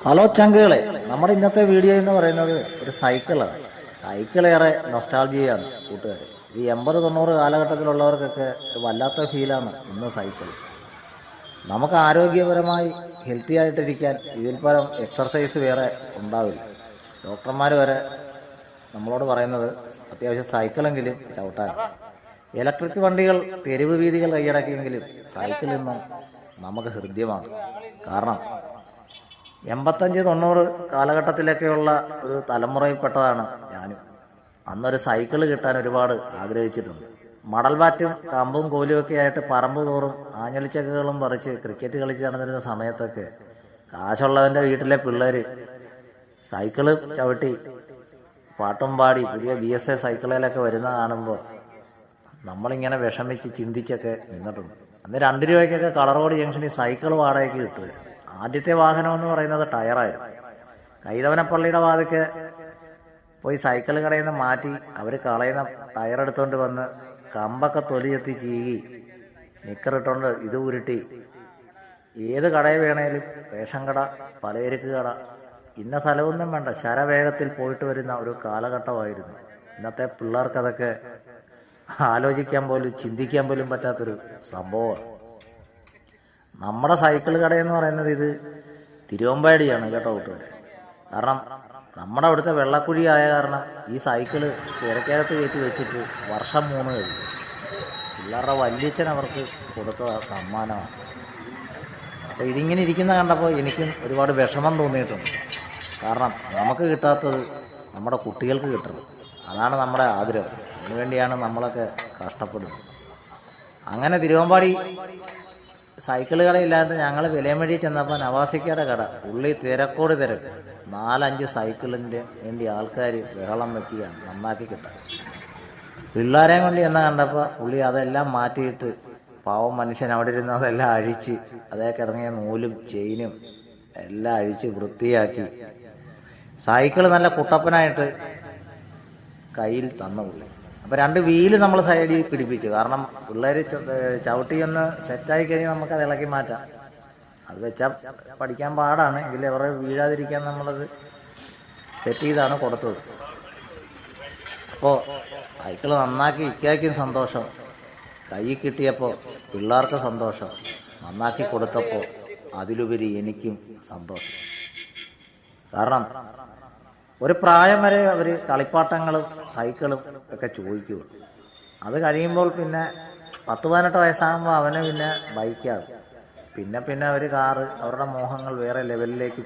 Hello ചങ്കുകളെ, നമ്മുടെ ഇന്നത്തെ video എന്ന് പറയുന്നത് ഒരു സൈക്കിളാണ്. സൈക്കിളേറെ നൊസ്റ്റാൾജിയാണ് കൂട്ടുകാരെ. ഈ 80-90 കാലഘട്ടത്തിലുള്ളവർക്കൊക്കെ വല്ലാത്ത ഫീലാണ് ഇന്ന് സൈക്കിൾ. നമുക്ക് ആരോഗ്യപരമായി ഹെൽത്തി ആയിട്ടിരിക്കാൻ ഇതിൽ പരം എക്സർസൈസ് വേറെ ഉണ്ടാവില്ല. ഡോക്ടർമാർ വരെ നമ്മളോട് പറയുന്നത് അത്യാവശ്യം സൈക്കിളെങ്കിലും ചവിട്ടാൻ. ഇലക്ട്രിക് വണ്ടികൾ തെരുവ് വീതികൾ കൈയടക്കിയെങ്കിലും സൈക്കിൾ ഇന്നും നമുക്ക് ഹൃദ്യമാണ്. കാരണം 85-90 കാലഘട്ടത്തിലൊക്കെയുള്ള ഒരു തലമുറയിൽപ്പെട്ടതാണ് ഞാനും. അന്നൊരു സൈക്കിൾ കിട്ടാൻ ഒരുപാട് ആഗ്രഹിച്ചിട്ടുണ്ട്. മടൽ ബാറ്റും കമ്പും കോലുമൊക്കെ ആയിട്ട് പറമ്പ് തോറും ആഞ്ഞളിച്ചക്കുകളും പറിച്ച് ക്രിക്കറ്റ് കളിച്ച് നടന്നിരുന്ന സമയത്തൊക്കെ കാശുള്ളവൻ്റെ വീട്ടിലെ പിള്ളേർ സൈക്കിള് ചവിട്ടി പാട്ടും പാടി പുതിയ BSA സൈക്കിളിലൊക്കെ വരുന്ന കാണുമ്പോൾ നമ്മളിങ്ങനെ വിഷമിച്ച് ചിന്തിച്ചൊക്കെ നിന്നിട്ടുണ്ട്. അന്ന് 2 രൂപയ്ക്കൊക്കെ കളറോട് ജംഗ്ഷനിൽ സൈക്കിൾ വാടകയ്ക്ക് കിട്ടുമായിരുന്നു. ആദ്യത്തെ വാഹനം എന്ന് പറയുന്നത് ടയറായിരുന്നു. കൈതവനപ്പള്ളിയുടെ വാതിക്ക് പോയി സൈക്കിൾ കടയിൽ നിന്ന് മാറ്റി അവർ കളയുന്ന ടയർ എടുത്തുകൊണ്ട് വന്ന് കമ്പൊക്കെ തൊലി ചെത്തി ചീകി നിക്കറിട്ടുകൊണ്ട് ഇത് ഉരുട്ടി ഏത് കടയിൽ വേണേലും റേഷൻ കട, പലചരക്ക് കട, ഇന്ന സ്ഥലമൊന്നും വേണ്ട, ശരവേഗത്തിൽ പോയിട്ട് വരുന്ന ഒരു കാലഘട്ടമായിരുന്നു. ഇന്നത്തെ പിള്ളേർക്കതൊക്കെ ആലോചിക്കാൻ പോലും ചിന്തിക്കാൻ പോലും പറ്റാത്തൊരു സംഭവമാണ്. നമ്മുടെ സൈക്കിൾ കടയെന്ന് പറയുന്നത് ഇത് തിരുവമ്പാടിയാണ് കേട്ടോ കൂട്ടുകാരെ. കാരണം നമ്മുടെ അവിടുത്തെ വെള്ളക്കുഴി ആയ കാരണം ഈ സൈക്കിള് തിരക്കകത്ത് കയറ്റി വെച്ചിട്ട് വർഷം 3 കഴിഞ്ഞു. പിള്ളേരുടെ വല്യച്ഛൻ അവർക്ക് കൊടുത്ത സമ്മാനമാണ്. അപ്പോൾ ഇതിങ്ങനെ ഇരിക്കുന്ന കണ്ടപ്പോൾ എനിക്കും ഒരുപാട് വിഷമം തോന്നിയിട്ടുണ്ട്. കാരണം നമുക്ക് കിട്ടാത്തത് നമ്മുടെ കുട്ടികൾക്ക് കിട്ടുന്നത്, അതാണ് നമ്മുടെ ആഗ്രഹം. അതിനുവേണ്ടിയാണ് നമ്മളൊക്കെ കഷ്ടപ്പെടുന്നത്. അങ്ങനെ തിരുവമ്പാടി സൈക്കിൾ കടയില്ലാണ്ട് ഞങ്ങൾ വിലയമഴി ചെന്നപ്പോൾ നവാസിക്കയുടെ കട ഉള്ളി തിരക്കോട് തിരക്ക്. 4-5 സൈക്കിളിൻ്റെ വേണ്ടി ആൾക്കാർ ബഹളം വെക്കുകയാണ് നന്നാക്കി കിട്ടാൻ. പിള്ളേരെ കൊണ്ട് ചെന്ന് കണ്ടപ്പോൾ പുള്ളി അതെല്ലാം മാറ്റിയിട്ട് പാവം മനുഷ്യൻ അവിടെ ഇരുന്ന് അതെല്ലാം അഴിച്ച് അതേക്ക് ഇറങ്ങിയ നൂലും ചെയിനും എല്ലാം അഴിച്ച് വൃത്തിയാക്കി സൈക്കിൾ നല്ല കുട്ടപ്പനായിട്ട് കയ്യിൽ തന്ന പുള്ളി. അപ്പോൾ 2 വീല് നമ്മൾ സൈഡിൽ പിടിപ്പിച്ചു. കാരണം പിള്ളേർ ചവിട്ടി ഒന്ന് സെറ്റായി കഴിഞ്ഞാൽ നമുക്കത് ഇളക്കി മാറ്റാം. അത് വെച്ചാൽ പഠിക്കാൻ പാടാണ്, എങ്കിലും അവരെ വീഴാതിരിക്കാൻ നമ്മളത് സെറ്റ് ചെയ്താണ് കൊടുത്തത്. അപ്പോൾ സൈക്കിൾ നന്നാക്കി ഇക്കാക്കും സന്തോഷം, കൈ കിട്ടിയപ്പോൾ പിള്ളേർക്ക് സന്തോഷം, നന്നാക്കി കൊടുത്തപ്പോൾ അതിലുപരി എനിക്കും സന്തോഷം. കാരണം ഒരു പ്രായം വരെ അവർ കളിപ്പാട്ടങ്ങളും സൈക്കിളും ഒക്കെ ചോദിക്കുകയുള്ളൂ. അത് കഴിയുമ്പോൾ പിന്നെ 10-18 വയസ്സാകുമ്പോൾ അവന് പിന്നെ ബൈക്കാകും. പിന്നെ അവർ കാറ്, അവരുടെ മോഹങ്ങൾ വേറെ ലെവലിലേക്ക്